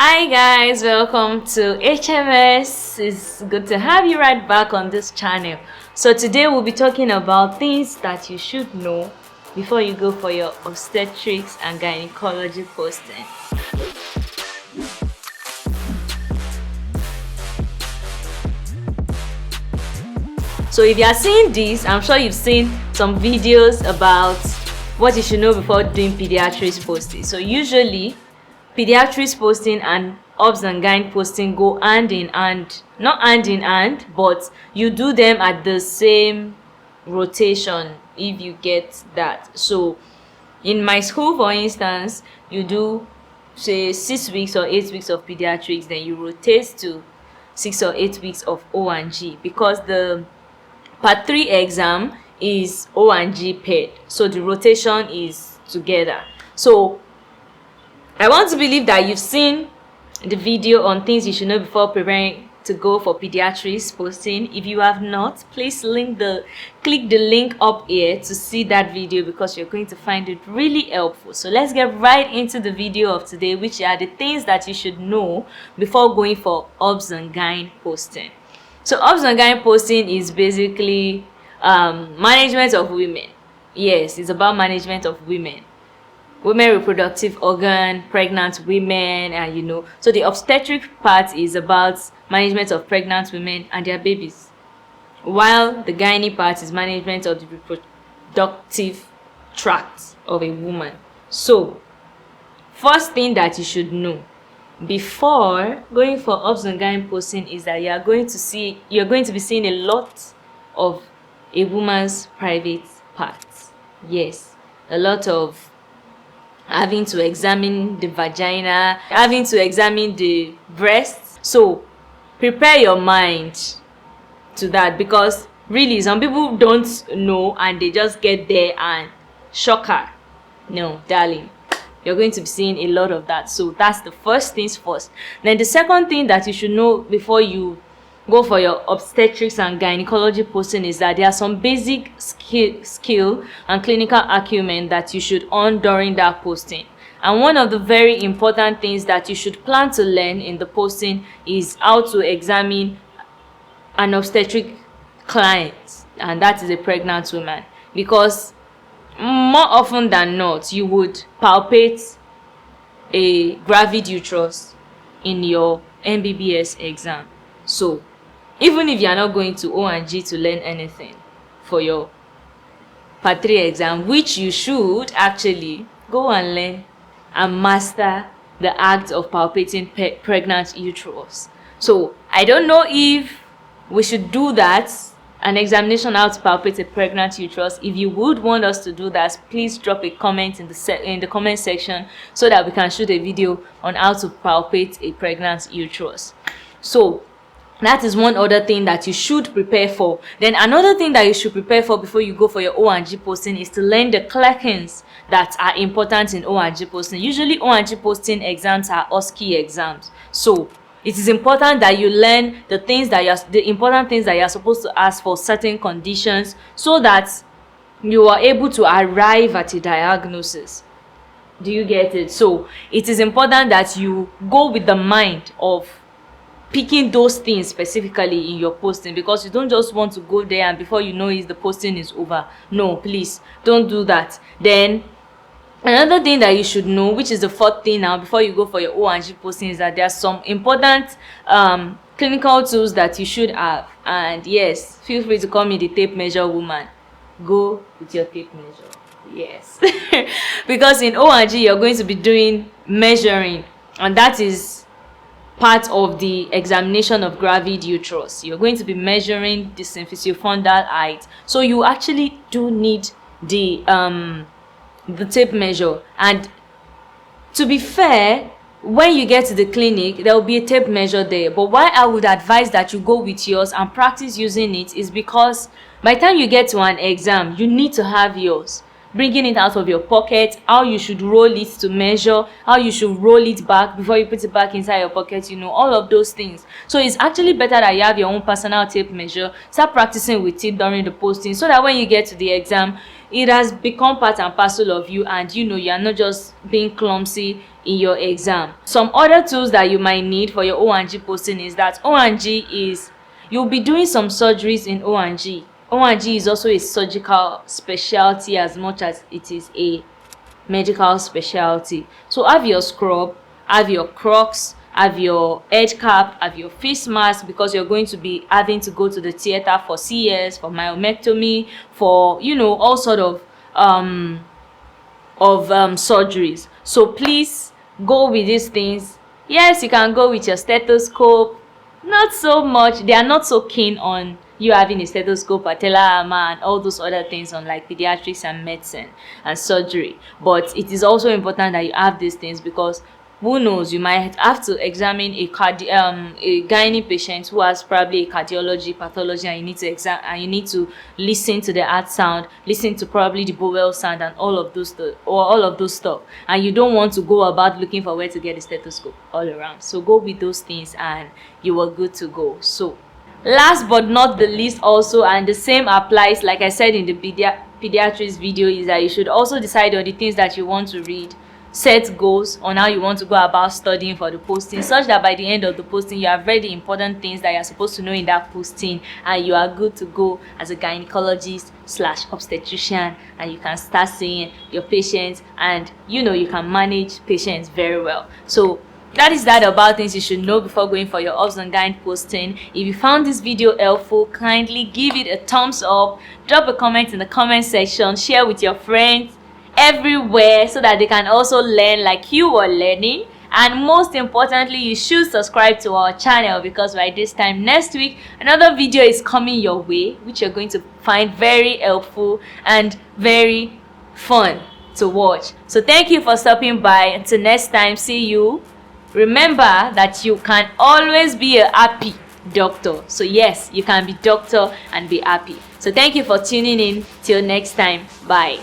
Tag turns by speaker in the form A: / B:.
A: Hi guys, welcome to HMS. It's good to have you right back on this channel. So today we'll be talking about things that you should know before you go for your obstetrics and gynecology posting. So if you are seeing this, I'm sure you've seen some videos about what you should know before doing pediatrics posting. So usually pediatrics posting and obs and gyn posting go hand in hand, not hand in hand, but you do them at the same rotation, if you get that. So in my school, for instance, you do say 6 weeks or 8 weeks of pediatrics, then you rotate to 6 or 8 weeks of O and G, because the part 3 exam is O and G paired, so the rotation is together. So I want to believe that you've seen the video on things you should know before preparing to go for pediatrics posting. If you have not, please click the link up here to see that video, because you're going to find it really helpful. So let's get right into the video of today, which are the things that you should know before going for obs and gyn posting. So obs and gyn posting is basically management of women. Yes, it's about management of women reproductive organ, pregnant women, and so the obstetric part is about management of pregnant women and their babies, while the gynae part is management of the reproductive tract of a woman. So first thing that you should know before going for obs and gyn posting is that you're going to be seeing a lot of a woman's private parts. Yes, a lot of having to examine the vagina, having to examine the breasts. So prepare your mind to that, because really some people don't know and they just get there and shocker. No, darling, you're going to be seeing a lot of that. So that's the first things first. Then the second thing that you should know before you go for your obstetrics and gynecology posting is that there are some basic skill and clinical acumen that you should earn during that posting. And one of the very important things that you should plan to learn in the posting is how to examine an obstetric client, and that is a pregnant woman, because more often than not you would palpate a gravid uterus in your MBBS exam. So even if you are not going to O and G to learn anything for your part 3 exam, which you should actually go and learn and master the act of palpating pregnant uterus. So I don't know if we should do that, an examination how to palpate a pregnant uterus. If you would want us to do that, please drop a comment in the comment section so that we can shoot a video on how to palpate a pregnant uterus. So that is one other thing that you should prepare for. Then another thing that you should prepare for before you go for your O and G posting is to learn the clerkings that are important in O and G posting. Usually O and G posting exams are OSCE exams. So it is important that you learn the important things that you are supposed to ask for certain conditions, so that you are able to arrive at a diagnosis. Do you get it? So it is important that you go with the mind of picking those things specifically in your posting, because you don't just want to go there and before you know it, the posting is over. No, please don't do that. Then another thing that you should know, which is the fourth thing now before you go for your O and G posting, is that there are some important clinical tools that you should have. And yes, feel free to call me the tape measure woman. Go with your tape measure. Yes. Because in O and G you're going to be doing measuring, and that is part of the examination of gravid uterus. You're going to be measuring the symphysiofundal height, so you actually do need the tape measure. And to be fair, when you get to the clinic there will be a tape measure there, but why I would advise that you go with yours and practice using it is because by the time you get to an exam you need to have yours. Bringing it out of your pocket, how you should roll it to measure, how you should roll it back before you put it back inside your pocket, all of those things. So it's actually better that you have your own personal tape measure. Start practicing with it during the posting, so that when you get to the exam it has become part and parcel of you, and you know you are not just being clumsy in your exam. Some other tools that you might need for your O&G posting is that O&G is, you'll be doing some surgeries in O&G. O&G is also a surgical specialty as much as it is a medical specialty. So have your scrub, have your Crocs, have your head cap, have your face mask, because you're going to be having to go to the theater for CS, for myomectomy, for, you know, all sort of surgeries. So please go with these things. Yes, you can go with your stethoscope. Not so much, they are not so keen on you having a stethoscope, patella hammer, and all those other things on like pediatrics and medicine and surgery. But it is also important that you have these things, because who knows, you might have to examine a gynae patient who has probably a cardiology pathology, and you need to listen to the heart sound, listen to probably the bowel sound, and all of those stuff, and you don't want to go about looking for where to get a stethoscope all around. So go with those things and you are good to go. So last but not the least also, and the same applies like I said in the pediatrics video, is that you should also decide on the things that you want to read. Set goals on how you want to go about studying for the posting, such that by the end of the posting you have read the important things that you're supposed to know in that posting, and you are good to go as a gynecologist/obstetrician, and you can start seeing your patients, and you know you can manage patients very well. So that is that about things you should know before going for your obs and gyne posting. If you found this video helpful, kindly give it a thumbs up, drop a comment in the comment section, share with your friends everywhere so that they can also learn like you were learning. And most importantly, you should subscribe to our channel, because by this time next week another video is coming your way, which you're going to find very helpful and very fun to watch. So thank you for stopping by. Until next time, see you. Remember that you can always be a happy doctor. So yes, you can be doctor and be happy. So thank you for tuning in. Till next time, bye.